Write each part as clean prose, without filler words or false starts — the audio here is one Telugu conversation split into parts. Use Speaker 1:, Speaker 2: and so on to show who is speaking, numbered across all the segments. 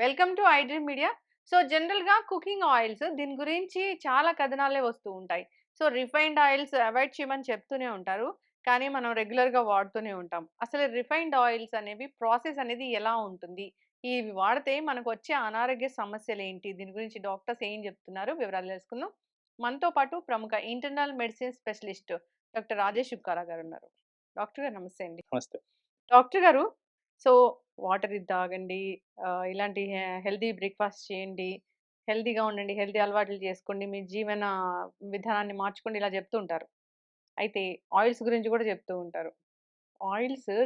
Speaker 1: Welcome to iDream media. So, జనరల్‌గా కుకింగ్ ఆయిల్స్ దీని గురించి చాలా కథనాలే వస్తూ ఉంటాయి. సో, రిఫైన్డ్ ఆయిల్స్ అవాయిడ్ చేయమని చెప్తూనే ఉంటారు. కానీ మనం రెగ్యులర్‌గా వాడుతూనే ఉంటాం. అసలు రిఫైన్డ్ ఆయిల్స్ అనేవి ప్రాసెస్ అనేది ఎలా ఉంటుంది? ఇవి వాడితే మనకొచ్చే అనారోగ్య సమస్యలేంటి? దీని గురించి డాక్టర్స్ ఏం చెప్తున్నారు? వివరాలు తెలుసుకుందాం. మనతో పాటు ప్రముఖ internal medicine specialist doctor Rajesh Yukkara గారున్నారు. డాక్టర్ గారు నమస్తే అండి.
Speaker 2: నమస్తే.
Speaker 1: డాక్టర్ గారు, సో వాటర్ ఇది తాగండి, ఇలాంటి హెల్తీ బ్రేక్‌ఫాస్ట్ చేయండి, హెల్తీగా ఉండండి, హెల్తీ అలవాట్లు చేసుకోండి, మీ జీవన విధానాన్ని మార్చుకోండి ఇలా చెప్తూ ఉంటారు. అయితే ఆయిల్స్ గురించి కూడా చెప్తూ ఉంటారు.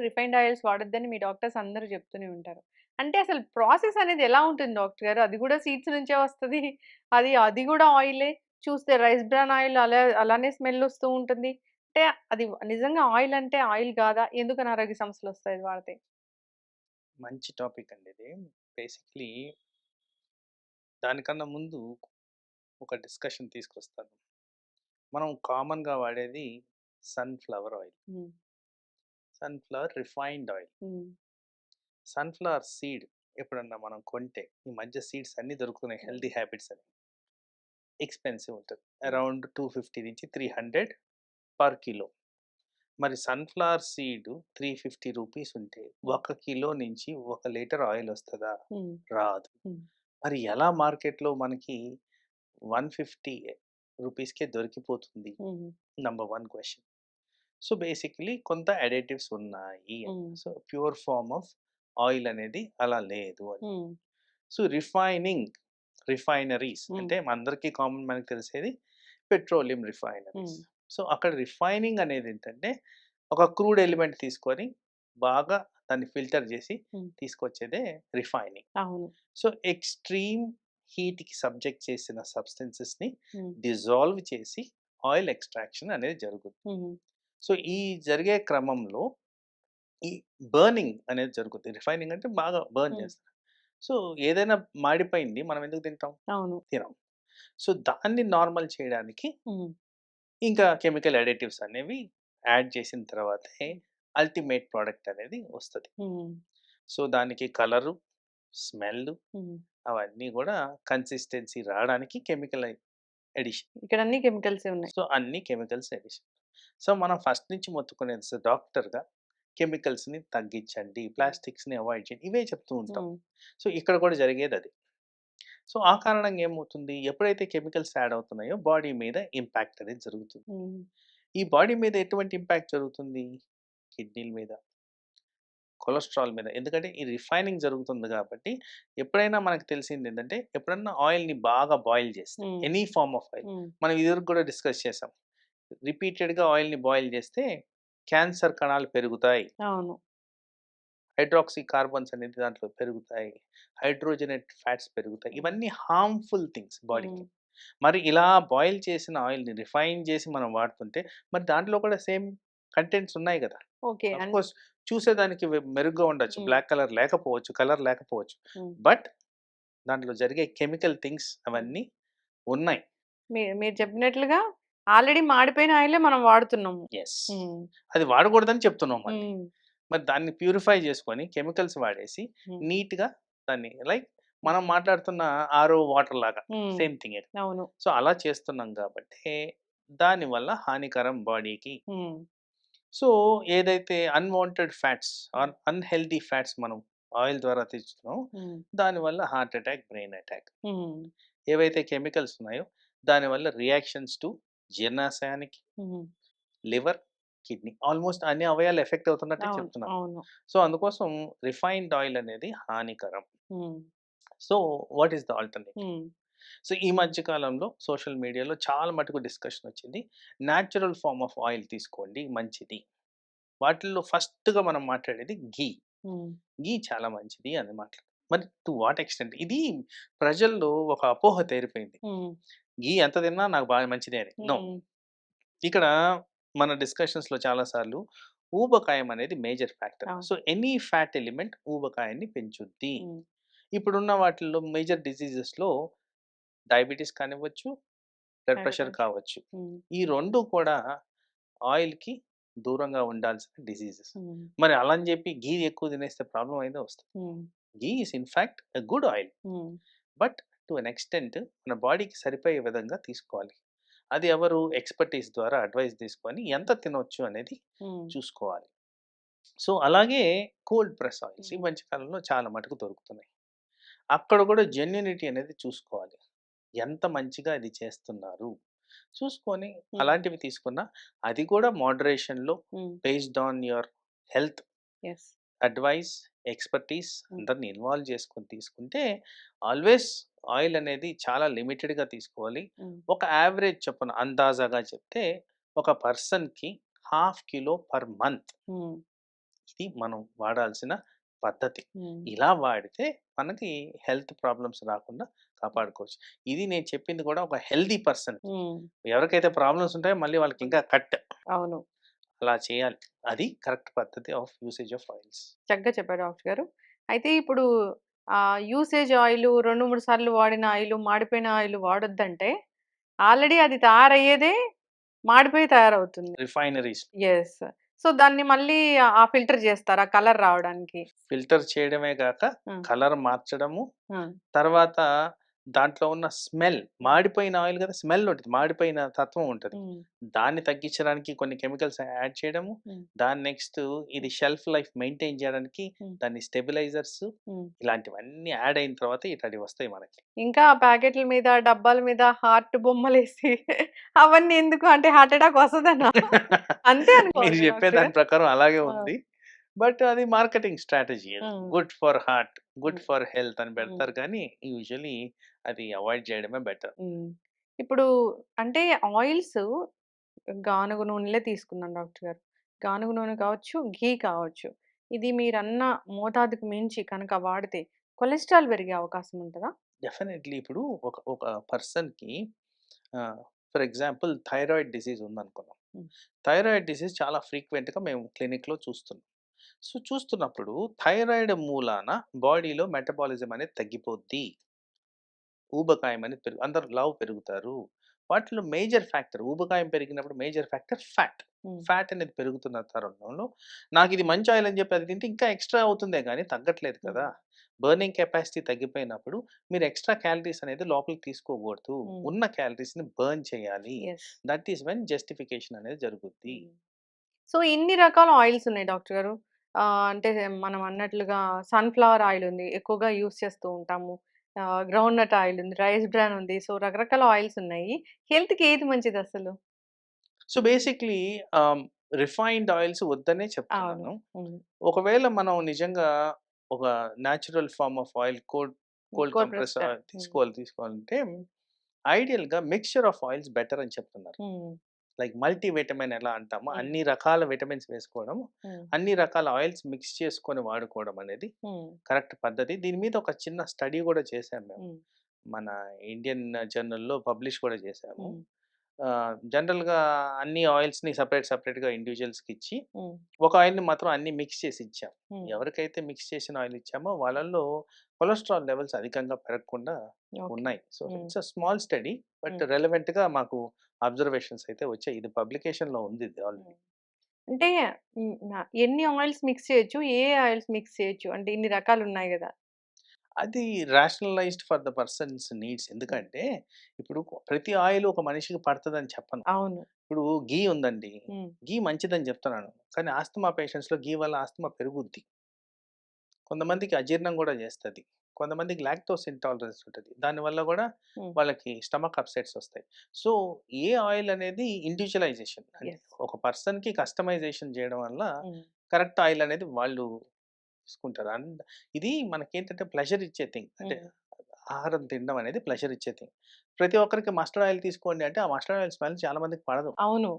Speaker 1: రిఫైన్డ్ ఆయిల్స్ వాడొద్దని మీ డాక్టర్స్ అందరూ చెప్తూనే ఉంటారు. అంటే అసలు ప్రాసెస్ అనేది ఎలా ఉంటుంది డాక్టర్ గారు? అది కూడా సీడ్స్ నుంచే వస్తది. అది కూడా ఆయిలే. చూస్తే రైస్ బ్రాన్ ఆయిల్ అలానే స్మెల్ వస్తూ ఉంటుంది. అంటే అది నిజంగా ఆయిల్ అంటే ఆయిల్ కాదా? ఎందుకు అనారోగ్య సమస్యలొస్తాయి అది వాడితే?
Speaker 2: మంచి టాపిక్ అండి ఇది. బేసిక్‌లీ దానికన్నా ముందు ఒక డిస్కషన్ తీసుకొస్తాను. మనం కామన్‌గా వాడేది సన్‌ఫ్లవర్ ఆయిల్.
Speaker 1: హ్మ్.
Speaker 2: Sunflower refined oil.
Speaker 1: హ్మ్.
Speaker 2: సన్‌ఫ్లవర్ సీడ్ ఎప్పుడన్నా మనం కొంటే ఈ మధ్య సీడ్స్ అన్నీ దొరుకుతున్నాయి
Speaker 1: హ్మ్.
Speaker 2: హెల్తీ హ్యాబిట్స్ అని. ఎక్స్‌పెన్సివ్ ఉంటది.
Speaker 1: హ్మ్.
Speaker 2: Around 250-300 per kilo. మరి సన్‌ఫ్లవర్ సీడ్ 350 రూపీస్ ఉంటే
Speaker 1: హ్మ్.
Speaker 2: 1 కిలో నుంచి 1 లీటర్ ఆయిల్ వస్తదా?
Speaker 1: హ్మ్.
Speaker 2: రాదు.
Speaker 1: హ్మ్.
Speaker 2: మరి ఎలా మార్కెట్‌లో మనకి 150 రూపీస్‌కే దొరికిపోతుంది?
Speaker 1: Hmm.
Speaker 2: Number 1 question. So, basically కొంత అడిటివ్స్ ఉన్నాయి అని.
Speaker 1: Hmm.
Speaker 2: So, pure form of oil అనేది అలా లేదు అని.
Speaker 1: హ్మ్.
Speaker 2: సో, రిఫైనరీస్
Speaker 1: హ్మ్.
Speaker 2: అంటే అందరికీ కామన్ మనకు తెలిసేది పెట్రోలియం
Speaker 1: హ్మ్.
Speaker 2: రిఫైనరీస్. సో, అక్కడ రిఫైనింగ్ అనేది ఏంటంటే ఒక క్రూడ్ ఎలిమెంట్ తీసుకొని బాగా దాన్ని ఫిల్టర్ చేసి
Speaker 1: హ్మ్.
Speaker 2: తీసుకొచ్చేదే రిఫైనింగ్.
Speaker 1: అవును.
Speaker 2: సో, ఎక్స్‌ట్రీమ్ హీట్‌కి సబ్జెక్ట్ చేసిన సబ్స్టెన్సెస్‌ని
Speaker 1: హ్మ్.
Speaker 2: డిజాల్వ్ చేసి ఆయిల్ ఎక్స్‌ట్రాక్షన్ అనేది జరుగుతుంది.
Speaker 1: హుహు.
Speaker 2: సో, ఈ జరిగే క్రమంలో ఈ బర్నింగ్ అనేది జరుగుద్ది. రిఫైనింగ్ అంటే బాగా బర్న్
Speaker 1: హ్మ్.
Speaker 2: చేస్తారు. సో, ఏదైనా మాడిపోయింది మనం ఎందుకు తింటాం?
Speaker 1: అవును.
Speaker 2: తినం. సో, దాన్ని నార్మల్ చేయడానికి
Speaker 1: హ్మ్.
Speaker 2: ఇంకా కెమికల్ అడిటివ్స్ అనేవి యాడ్ చేసిన తర్వాతే అల్టిమేట్ ప్రొడక్ట్ అనేది వస్తది.
Speaker 1: హ్మ్.
Speaker 2: సో, దానికి కలరు, స్మెల్లు
Speaker 1: హ్మ్.
Speaker 2: అవన్నీ గూడా కన్సిస్టెన్సీ రాడానికి కెమికల్ ఎడిషన్.
Speaker 1: ఇక్కడ అన్ని కెమికల్సే ఉన్నాయి.
Speaker 2: సో, అన్నీ కెమికల్స్ ఎడిషన్. సో, మనం ఫస్ట్ నుంచి మొత్తుకునేది డాక్టర్‌గా కెమికల్స్‌ని తగ్గించండి,
Speaker 1: హ్మ్.
Speaker 2: ప్లాస్టిక్స్‌ని అవాయిడ్ చేయండి. ఇవే చెప్తూ ఉంటాం.
Speaker 1: హ్మ్.
Speaker 2: సో, ఇక్కడ కూడా జరిగేదది. సో, ఆ కారణంగా ఏమవుతుంది? ఎప్పుడైతే కెమికల్స్ యాడ్ అవుతున్నాయో బాడీ మీద ఇంపాక్ట్ అనేది జరుగుతుంది.
Speaker 1: హ్మ్.
Speaker 2: ఈ బాడీ మీద ఎటువంటి ఇంపాక్ట్ జరుగుతుంది? కిడ్నీల మీద, కొలెస్ట్రాల్ మీద. ఎందుకంటే ఈ రిఫైనింగ్ జరుగుతుంది కాబట్టి ఎప్పుడైనా మనకు తెలిసిందేంటంటే ఎప్పుడన్నా ఆయిల్‌ని బాగా బాయిల్ చేస్తే
Speaker 1: హ్మ్.
Speaker 2: ఎనీ ఫార్మ్ ఆఫ్ ఆయిల్
Speaker 1: హ్మ్.
Speaker 2: మనం ఇదివరకు కూడా డిస్కస్ చేసాం. రిపీటెడ్‌గా ఆయిల్‌ని బాయిల్ చేస్తే క్యాన్సర్ కణాలు పెరుగుతాయి.
Speaker 1: అవును.
Speaker 2: హైడ్రాక్సీ కార్బన్స్ అనేది దాంట్లో పెరుగుతాయి. హైడ్రోజనేట్ ఫ్యాట్స్ పెరుగుతాయి.
Speaker 1: హ్మ్.
Speaker 2: ఇవన్నీ హార్మ్‌ఫుల్ థింగ్స్
Speaker 1: హ్మ్.
Speaker 2: బాడీకి. మరి ఇలా బాయిల్ చేసిన ఆయిల్‌ని రిఫైన్ చేసి మనం వాడుతుంటే మరి దాంట్లో కూడా సేమ్ కంటెంట్స్ ఉన్నాయి గదా!
Speaker 1: ఓకే.
Speaker 2: ఆఫ్‌కోర్స్ చూసేదానికి మెరుగ్గా ఉండొచ్చు.
Speaker 1: హ్మ్.
Speaker 2: బ్లాక్ కలర్ లేకపోవచ్చు. కలర్ లేకపోవచ్చు.
Speaker 1: హ్మ్.
Speaker 2: బట్ దాంట్లో జరిగే కెమికల్ థింగ్స్
Speaker 1: హ్మ్.
Speaker 2: అవన్నీ ఉన్నాయి.
Speaker 1: మీరు చెప్పినట్లుగా ఆల్రెడీ మాడిపోయిన ఆయిలే మనం వాడుతున్నాము.
Speaker 2: యెస్.
Speaker 1: హ్మ్.
Speaker 2: అది వాడకూడదని చెప్తున్నాం మళ్ళీ.
Speaker 1: హ్మ్.
Speaker 2: మరి దాన్ని ప్యూరిఫై చేసుకొని కెమికల్స్ వాడేసి
Speaker 1: హ్మ్.
Speaker 2: నీట్‌గా దాన్ని లైక్
Speaker 1: హ్మ్.
Speaker 2: మనం మాట్లాడుతున్న ఆరో వాటర్ లాగా
Speaker 1: హ్మ్.
Speaker 2: సేమ్ థింగే.
Speaker 1: అవును.
Speaker 2: సో, అలా చేస్తున్నాం గాబట్టే దానివల్ల హానికరం బాడీకి.
Speaker 1: హ్మ్.
Speaker 2: సో, ఏదైతే అన్‌వాంటెడ్ ఫ్యాట్స్
Speaker 1: హ్మ్.
Speaker 2: అన్‌హెల్తీ ఫ్యాట్స్ మనం ఆయిల్ ద్వారా తెచ్చుకున్నామో
Speaker 1: హ్మ్.
Speaker 2: దానివల్ల హార్ట్ అటాక్, బ్రెయిన్ అటాక్.
Speaker 1: హ్మ్.
Speaker 2: ఏవైతే కెమికల్స్ ఉన్నాయో దానివల్ల రియాక్షన్స్ టు జీర్ణాశయానికి,
Speaker 1: హ్మ్.
Speaker 2: లివర్, కిడ్నీ ఆల్‌మోస్ట్ అన్ని అవయవాలు ఎఫెక్ట్ అవుతున్నట్టే
Speaker 1: అవును.
Speaker 2: చెప్తున్నాను.
Speaker 1: అవును.
Speaker 2: సో, అందుకోసం రిఫైన్డ్ ఆయిల్ అనేది హానికరం.
Speaker 1: హ్మ్.
Speaker 2: So, what is the alternative?
Speaker 1: హ్మ్.
Speaker 2: సో, ఈ మధ్య కాలంలో సోషల్ మీడియాలో చాలా మటుకు డిస్కషన్ వచ్చింది. న్యాచురల్ ఫార్మ్ ఆఫ్ ఆయిల్ తీసుకోండి మంచిది. వాటిల్లో ఫస్ట్‌గా మనం మాట్లాడేది ఘీ.
Speaker 1: హ్మ్.
Speaker 2: ఘీ చాలా మంచిది అని మాట్లాడు. మరి టు వాట్ ఎక్స్‌టెంట్? ఇది ప్రజల్లో ఒక అపోహ తేరిపోయింది.
Speaker 1: హ్మ్.
Speaker 2: ఘీ ఎంత తిన్నా నాకు బాగా మంచిదే అని. నో.
Speaker 1: హ్మ్.
Speaker 2: ఇక్కడ మన డిస్కషన్స్‌లో చాలా సార్లు ఊబకాయం అనేది మేజర్ ఫ్యాక్టర్.
Speaker 1: అవును.
Speaker 2: సో, ఎనీ ఫ్యాట్ ఎలిమెంట్ ఊబకాయాన్ని పెంచుద్ది.
Speaker 1: హ్మ్.
Speaker 2: ఇప్పుడున్న వాటిల్లో మేజర్ డిసీజెస్‌లో డయాబెటిస్ కానివ్వచ్చు, బ్లడ్
Speaker 1: హైపర్
Speaker 2: ప్రెషర్
Speaker 1: టెన్షన్.
Speaker 2: కావచ్చు.
Speaker 1: హ్మ్.
Speaker 2: ఈ 2 కూడా ఆయిల్‌కి దూరంగా ఉండాల్సిన డిసీజెస్.
Speaker 1: హ్మ్.
Speaker 2: మరి అలా అని చెప్పి ఘీ ఎక్కువ తినేస్తే ప్రాబ్లమ్ అయితే వస్తది.
Speaker 1: హ్మ్.
Speaker 2: Ghee is in fact a good oil.
Speaker 1: Hmm.
Speaker 2: But to an extent మన బాడీకి సరిపోయే విధంగా తీసుకోవాలి. అది ఎవరు ఎక్స్‌పర్టీస్ ద్వారా అడ్వైస్ తీసుకొని ఎంత తినొచ్చు అనేది
Speaker 1: హ్మ్.
Speaker 2: చూసుకోవాలి. సో, అలాగే కోల్డ్ ప్రెస్ ఆయిల్స్ ఈ
Speaker 1: హ్మ్.
Speaker 2: మధ్య కాలంలో చాలా మటుకు దొరుకుతున్నాయి. అక్కడ కూడా జెన్యూనిటీ అనేది చూసుకోవాలి. ఎంత మంచిగా ఇది చేస్తున్నారు. చూసుకొని
Speaker 1: హ్మ్.
Speaker 2: అలాంటివి తీసుకున్నా అది కూడా మోడరేషన్‌లో
Speaker 1: హ్మ్.
Speaker 2: Based on your health
Speaker 1: yes.
Speaker 2: Advice, expertise
Speaker 1: హ్మ్.
Speaker 2: అందరిని ఇన్వాల్వ్ చేసుకొని తీసుకుంటే ఆల్వేస్ ఆయిల్ అనేది చాలా లిమిటెడ్‌గా తీసుకోవాలి.
Speaker 1: హ్మ్.
Speaker 2: ఒక యావరేజ్ చొప్పున అందాజాగా చెప్తే ఒక పర్సన్‌కి హాఫ్ కిలో పర్ మంత్
Speaker 1: హ్మ్.
Speaker 2: ఇది మనం వాడాల్సిన పద్ధతి.
Speaker 1: హ్మ్.
Speaker 2: ఇలా వాడితే మనకి హెల్త్ ప్రాబ్లమ్స్ రాకుండా కాపాడుకోవచ్చు. ఇది నేను చెప్పింది కూడా ఒక హెల్తీ పర్సన్‌కి.
Speaker 1: హ్మ్.
Speaker 2: ఎవరికైతే ప్రాబ్లమ్స్ ఉంటాయో మళ్ళీ వాళ్ళకి ఇంకా కట్
Speaker 1: అవును.
Speaker 2: అలా చేయాలి. అది కరెక్ట్ పద్ధతి ఆఫ్ యూసేజ్ ఆఫ్ ఆయిల్స్.
Speaker 1: చక్కగా చెప్పారు డాక్టర్ గారు. అయితే ఇప్పుడు యూసేజ్ ఆయిలు 2, 3 సార్లు వాడిన ఆయిలు, మాడిపోయిన ఆయిలు వాడొద్దంటే, ఆల్రెడీ అది తయారయ్యేదే మాడిపోయి తయారవుతుంది.
Speaker 2: Refineries
Speaker 1: yes. సో, దాన్ని మళ్ళీ ఫిల్టర్ జేస్తారా కలర్ రావడానికి?
Speaker 2: ఫిల్టర్ చేయడమే గాక
Speaker 1: ఆ!
Speaker 2: కలర్ మార్చడము,
Speaker 1: ఆ!
Speaker 2: తర్వాత దాంట్లో ఉన్న స్మెల్ మాడిపోయిన ఆయిల్ కదా! స్మెల్ ఉంటది. మాడిపోయిన తత్వం ఉంటది.
Speaker 1: హ్మ్.
Speaker 2: దాన్ని తగ్గించడానికి కొన్ని కెమికల్స్ యాడ్ చేయడము.
Speaker 1: హ్మ్.
Speaker 2: దాని నెక్స్ట్ ఇది షెల్ఫ్ లైఫ్ మెయింటైన్ చేయడానికి
Speaker 1: హ్మ్.
Speaker 2: దాన్ని స్టెబిలైజర్స్
Speaker 1: హ్మ్.
Speaker 2: ఇలాంటివన్నీ యాడ్ అయిన తర్వాత ఇట్లాంటివి వస్తాయి మనకి.
Speaker 1: ఇంకా ఆ ప్యాకెట్ల మీద, డబ్బాల మీద హార్ట్ బొమ్మలేసి అవన్నీ ఎందుకు? అంటే హార్ట్ అటాక్ వస్తదనా? అంతే
Speaker 2: మీరు
Speaker 1: అనుకోవాలా
Speaker 2: చెప్పే
Speaker 1: డాక్టర్
Speaker 2: దాని
Speaker 1: గారు?
Speaker 2: ప్రకారం అలాగే
Speaker 1: ఆ!
Speaker 2: ఉంది. బట్ అది మార్కెటింగ్ స్ట్రాటజీ అది.
Speaker 1: హ్మ్.
Speaker 2: గుడ్ ఫర్ హార్ట్, గుడ్
Speaker 1: హ్మ్.
Speaker 2: ఫర్ హెల్త్ అని
Speaker 1: హ్మ్.
Speaker 2: పెడతారు కానీ యూజువల్లీ అది అవాయిడ్ చేయడమే బెటర్.
Speaker 1: హ్మ్. ఇప్పుడు అంటే ఆయిల్స్ గానుగ నూనెలే తీసుకున్నాను డాక్టర్ గారు. గానుగ నూనె కావచ్చు, ఘీ కావచ్చు. ఇది మీరన్న మోతాదుకు మించి కనుక వాడితే కొలెస్ట్రాల్ పెరిగే అవకాశం ఉంటదా?
Speaker 2: డెఫినెట్‌లీ ఇప్పుడు ఒక ఒక పర్సన్‌కి ఫర్ ఎగ్జాంపుల్ థైరాయిడ్ డిసీజ్ ఉందనుకుందాం.
Speaker 1: హ్మ్.
Speaker 2: థైరాయిడ్ డిసీజ్ చాలా ఫ్రీక్వెంట్‌గా మేము క్లినిక్‌లో చూస్తున్నాం. సో, చూస్తున్నప్పుడు థైరాయిడ్ మూలాన బాడీలో మెటబాలిజం అనేది తగ్గిపోద్ది. ఊబకాయం అనేది అందరూ లావు పెరుగుతారు. వాటిలో మేజర్ ఫ్యాక్టర్ ఊబకాయం పెరిగినప్పుడు మేజర్ ఫ్యాక్టర్ ఫ్యాట్.
Speaker 1: హ్మ్.
Speaker 2: ఫ్యాట్ అనేది పెరుగుతున్న తరుణంలో నాకిది మంచి ఆయిల్ అని చెప్పి అది తింటే ఇంకా ఎక్స్‌ట్రా అవుతుందే గానీ తగ్గట్లేదు కదా!
Speaker 1: హ్మ్.
Speaker 2: బర్నింగ్ కెపాసిటీ తగ్గిపోయినప్పుడు మీరు ఎక్స్‌ట్రా క్యాలరీస్ అనేది లోపలికి తీసుకోకూడదు.
Speaker 1: హ్మ్.
Speaker 2: ఉన్న క్యాలరీస్‌ని బర్న్ చేయాలి.
Speaker 1: Yes.
Speaker 2: That is when justification అనేది జరుగుద్ది.
Speaker 1: హ్మ్. సో, ఇన్ని రకాల ఆయిల్స్ ఉన్నాయి డాక్టర్ గారు. అంటే మనం అన్నట్లుగా సన్‌ఫ్లవర్ ఆయిల్ ఉంది. ఎక్కువగా యూజ్ చేస్తూ ఉంటాము. గ్రౌండ్ నట్ ఆయిల్ ఉంది. రైస్ బ్రాన్ ఉంది. సో, రకరకాల ఆయిల్స్ ఉన్నాయి. హెల్త్‌కి ఏది మంచిదసలు?
Speaker 2: So, basically ah, refined oils వద్దనే
Speaker 1: అవును.
Speaker 2: చెప్తున్నాను.
Speaker 1: హ్మ్.
Speaker 2: ఒకవేళ మనం నిజంగా ఒక natural form of oil cold
Speaker 1: cold
Speaker 2: compress
Speaker 1: pressed.
Speaker 2: Oil
Speaker 1: hmm.
Speaker 2: తీసుకోవాలంటే ఐడియల్‌గా మిక్స్చర్ ఆఫ్ ఆయిల్స్ బెటర్ అని చెప్తున్నారు.
Speaker 1: హ్మ్.
Speaker 2: లైక్ మల్టీ విటమిన్ ఎలా అంటామో
Speaker 1: హ్మ్.
Speaker 2: అన్ని రకాల విటమిన్స్ వేసుకోవడం,
Speaker 1: హ్మ్.
Speaker 2: అన్ని రకాల ఆయిల్స్ మిక్స్ చేసుకొని వాడుకోవడం అనేది
Speaker 1: హ్మ్.
Speaker 2: కరెక్ట్ పద్ధతి. దీని మీద ఒక చిన్న స్టడీ కూడా చేసాం మేము.
Speaker 1: హ్మ్.
Speaker 2: మన ఇండియన్ జర్నల్‌లో పబ్లిష్ కూడా చేసాము.
Speaker 1: హ్మ్.
Speaker 2: జనరల్‌గా అన్ని ఆయిల్స్‌ని సెపరేట్‌గా ఇండివిడ్యువల్స్‌కిచ్చి
Speaker 1: హ్మ్.
Speaker 2: ఒక ఆయిల్‌ని మాత్రం అన్నీ మిక్స్ చేసి ఇచ్చాం.
Speaker 1: హ్మ్.
Speaker 2: ఎవరికైతే మిక్స్ చేసిన ఆయిల్ ఇచ్చామో వాళ్ళల్లో కొలెస్ట్రాల్ లెవెల్స్ అధికంగా పెరగకుండా
Speaker 1: ఓకే.
Speaker 2: ఉన్నాయి. సో,
Speaker 1: హ్మ్.
Speaker 2: It's a small study but
Speaker 1: హ్మ్.
Speaker 2: రెలెవెంట్‌గా మాకు అబ్జర్వేషన్స్ అయితే వచ్చాయి. ఇది పబ్లికేషన్‌లో ఉంది ఇది
Speaker 1: హ్మ్.
Speaker 2: ఆల్రెడీ.
Speaker 1: అంటే ఎన్ని ఆయిల్స్ మిక్స్ చేయొచ్చు? ఏ ఆయిల్స్ మిక్స్ చేయొచ్చు? అంటే ఇన్ని రకాలున్నాయి గదా!
Speaker 2: అది రాషనలైజ్డ్ ఫర్ ద పర్సన్స్ నీడ్స్.
Speaker 1: హ్మ్.
Speaker 2: ఎందుకంటే ఇప్పుడు ప్రతి ఆయిల్ ఒక మనిషికి పడతదని చెప్పను.
Speaker 1: అవును.
Speaker 2: ఇప్పుడు ఘీ ఉందండి.
Speaker 1: హ్మ్.
Speaker 2: ఘీ మంచిదని చెప్తున్నాను. కానీ ఆస్తమా పేషెంట్స్‌లో ఘీ వల్ల ఆస్తమా పెరుగుద్ది. కొంతమందికి అజీర్ణం గూడా జేస్తది. కొంతమందికి లాక్టోస్ ఇంటాలరెన్స్ ఉంటది. దానివల్ల గూడా
Speaker 1: హ్మ్.
Speaker 2: వాళ్ళకి స్టమక్ అప్‌సెట్స్ ఒస్తాయి. సో, ఏ ఆయిల్ అనేది ఇండివిడ్యువలైజేషన్. అంటే
Speaker 1: యెస్.
Speaker 2: ఒక పర్సన్‌కి కస్టమైజేషన్ జేయడం వల్ల
Speaker 1: హ్మ్.
Speaker 2: కరెక్ట్ ఆయిల్ అనేది వాళ్ళు తీసుకుంటారు. ఇది మనకేంటంటే ప్లెజర్ ఇచ్చే థింగ్. అంటే
Speaker 1: హ్మ్.
Speaker 2: ఆహారం తినడం అనేది ప్లెజర్ ఇచ్చే థింగ్. ప్రతి ఒక్కరికి మస్టర్డ్ ఆయిల్ తీసుకోండి అంటే, ఆ మస్టర్డ్ ఆయిల్ స్మెల్ చాలా మందికి పడదు.
Speaker 1: అవును.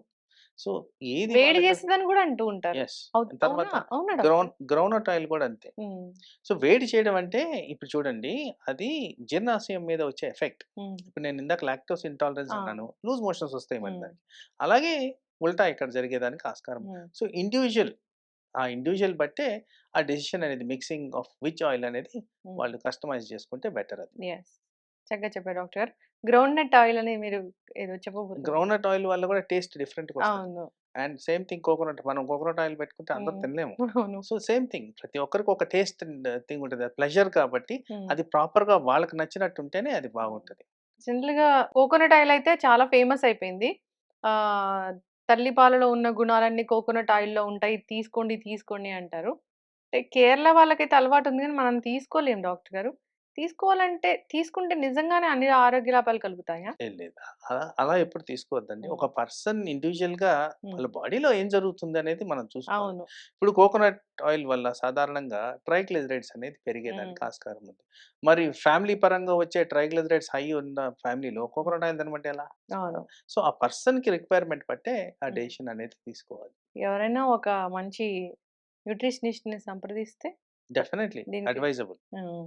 Speaker 2: సో, ఏది
Speaker 1: వేడి
Speaker 2: వాళ్ళకి
Speaker 1: చేస్తదని గూడా అంటూ ఉంటారు.
Speaker 2: యెస్.
Speaker 1: అవునా?
Speaker 2: తర్వాత
Speaker 1: అవునా డాక్టర్?
Speaker 2: గ్రౌండ్‌నట్ ఆయిల్ గూడా అంతే.
Speaker 1: హ్మ్.
Speaker 2: సో, వేడి చేయడం అంటే ఇప్పుడు చూడండి అది జీర్ణాశయం మీద వచ్చే ఎఫెక్ట్.
Speaker 1: హ్మ్.
Speaker 2: ఇప్పుడు నేను ఇందాక లాక్టోస్ ఇంటాలరెన్స్
Speaker 1: ఆ!
Speaker 2: అన్నాను. లూజ్ మోషన్స్ వస్తాయి మరి
Speaker 1: హ్మ్.
Speaker 2: దానికి. అలాగే ఉల్టా ఇక్కడ జరిగేదానికి ఆస్కారం.
Speaker 1: హ్మ్.
Speaker 2: సో, ఆ ఇండివిడ్యువల్ బట్టే ఆ డెసిషన్ అనేది మిక్సింగ్ ఆఫ్ విచ్ ఆయిల్ అనేది
Speaker 1: హ్మ్.
Speaker 2: వాళ్ళు కస్టమైజ్ చేసుకుంటే బెటర్ అది.
Speaker 1: యెస్. చక్కగా చెప్పారు డాక్టర్ గారు. గ్రౌండ్ నట్ ఆయిల్ అని మీరు ఏదో చెప్పబోతున్నారు.
Speaker 2: గ్రౌండ్‌నట్ ఆయిల్ వల్ల కూడా టేస్ట్ డిఫరెంట్‌గా వస్తది.
Speaker 1: అవును.
Speaker 2: And same thing coconut. మనం కోకోనట్ ఆయిల్ పెట్టుకుంటే అందరూ
Speaker 1: హ్మ్.
Speaker 2: తినలేము.
Speaker 1: అవును.
Speaker 2: సో సేమ్ థింగ్ ప్రతి ఒక్కరికి ఒక టేస్ట్ థింగ్ ఉంటది. ప్లెజర్ కాబట్టి
Speaker 1: హ్మ్.
Speaker 2: అది ప్రాపర్‌గా వాళ్ళకి నచ్చినట్టు ఉంటేనే అది బాగుంటది.
Speaker 1: జనరల్‌గా కోకోనట్ ఆయిల్ అయితే చాలా ఫేమస్ అయిపోయింది. ఆహ్, తల్లి పాలలో ఉన్న గుణాలన్నీ కోకోనట్ ఆయిల్‌లో ఉంటాయి. తీసుకోండి, తీసుకోండి అంటారు. అంటే కేరళ వాళ్ళకైతే అలవాటు ఉంది గానీ మనం తీసుకోలేం డాక్టర్ గారు. తీసుకోవాలంటే తీసుకుంటే నిజంగానే అన్ని ఆరోగ్య లాభాలు కలుగుతాయా?
Speaker 2: లేదు లేదు. అలా అలా ఎప్పుడు తీసుకోవద్దండి.
Speaker 1: హ్మ్.
Speaker 2: ఒక పర్సన్ ఇండివిడ్యువల్‌గా
Speaker 1: హ్మ్.
Speaker 2: వాళ్ళ బాడీలో ఏం జరుగుతుందనేది మనం చూసుకోవాలి.
Speaker 1: అవును.
Speaker 2: ఇప్పుడు కోకోనట్ ఆయిల్ వల్ల సాధారణంగా ట్రైగ్లిజరైడ్స్ అనేది పెరిగేదానికి
Speaker 1: హ్మ్.
Speaker 2: ఆస్కారం ఉంది. మరి ఫ్యామిలీ పరంగా వచ్చే ట్రైగ్లిజరైడ్స్ హై ఉన్న ఫ్యామిలీలో కోకోనట్ ఆయిల్ తినమంటే ఎలా?
Speaker 1: అవును.
Speaker 2: సో, ఆ పర్సన్‌కి రిక్వైర్మెంట్ బట్టే ఆ
Speaker 1: హ్మ్.
Speaker 2: డెసిషన్ అనేది తీసుకోవాలి.
Speaker 1: ఎవరైనా ఒక మంచి న్యూట్రిషనిస్ట్‌ని సంప్రదిస్తే
Speaker 2: డెఫినైట్‌లీ
Speaker 1: దీనికి
Speaker 2: అడ్వైజబుల్.
Speaker 1: హ్మ్.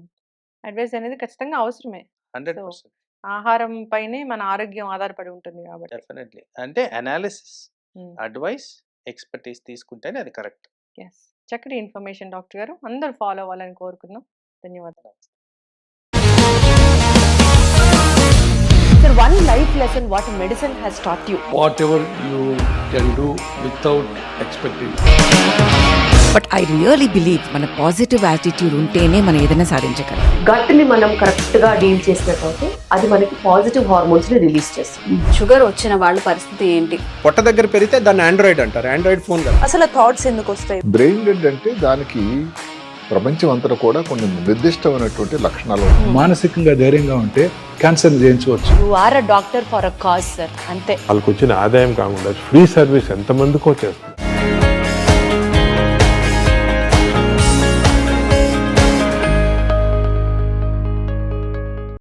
Speaker 1: అడ్వైస్ అనేది ఖచ్చితంగా అవసరమే. సో,
Speaker 2: 100%
Speaker 1: ఆహారం పైనే మన ఆరోగ్యం ఆధారపడి ఉంటుంది గాబట్టి.
Speaker 2: డెఫినైట్‌లీ. అంటే అనాలిసిస్,
Speaker 1: హ్మ్.
Speaker 2: అడ్వైస్, ఎక్స్‌పర్‌టైజ్ తీసుకుంటేనే అది కరెక్ట్.
Speaker 1: యెస్. చక్కటి ఇన్ఫర్మేషన్ డాక్టర్ గారు. అందరూ ఫాలో అవ్వాలని కోరుకుందాం. ధన్యవాదాలు.
Speaker 3: Sir, one life lesson what medicine has taught you.
Speaker 4: whatever you can do without expecting.
Speaker 5: But I really believe మన పాజిటివ్ యాటిట్యూడ్ ఉంటేనే మనం ఏదైనా సాధించగలం.
Speaker 3: గట్ని మనం కరెక్ట్గా డీల్ చేసినట్లయితే అది మనకి పాజిటివ్ హార్మోన్స్ని రిలీజ్ చేస్తుంది.
Speaker 6: షుగర్ వచ్చిన వాళ్ళ పరిస్థితి ఏంటి?
Speaker 7: పొట్ట దగ్గర పెరిగితే దాన్ని ఆండ్రాయిడ్ అంటారు, ఆండ్రాయిడ్ ఫోన్ కదా.
Speaker 3: అసలు థాట్స్ ఎందుకు వస్తాయి?
Speaker 8: బ్రెయిన్ డెడ్ అంటే దానికి ప్రపంచం అంతా కూడా కొన్ని నిర్దిష్టమైనటువంటి లక్షణాలు ఉంటాయి.
Speaker 4: మానసికంగా ధైర్యంగా ఉంటే క్యాన్సర్ జయించవచ్చు.
Speaker 3: You are a doctor for a cause sir, అంతే.
Speaker 9: వాళ్ళకి వచ్చిన ఆదాయం కాకుండా ఫ్రీ సర్వీస్ ఎంతమందికో చేస్తుంది.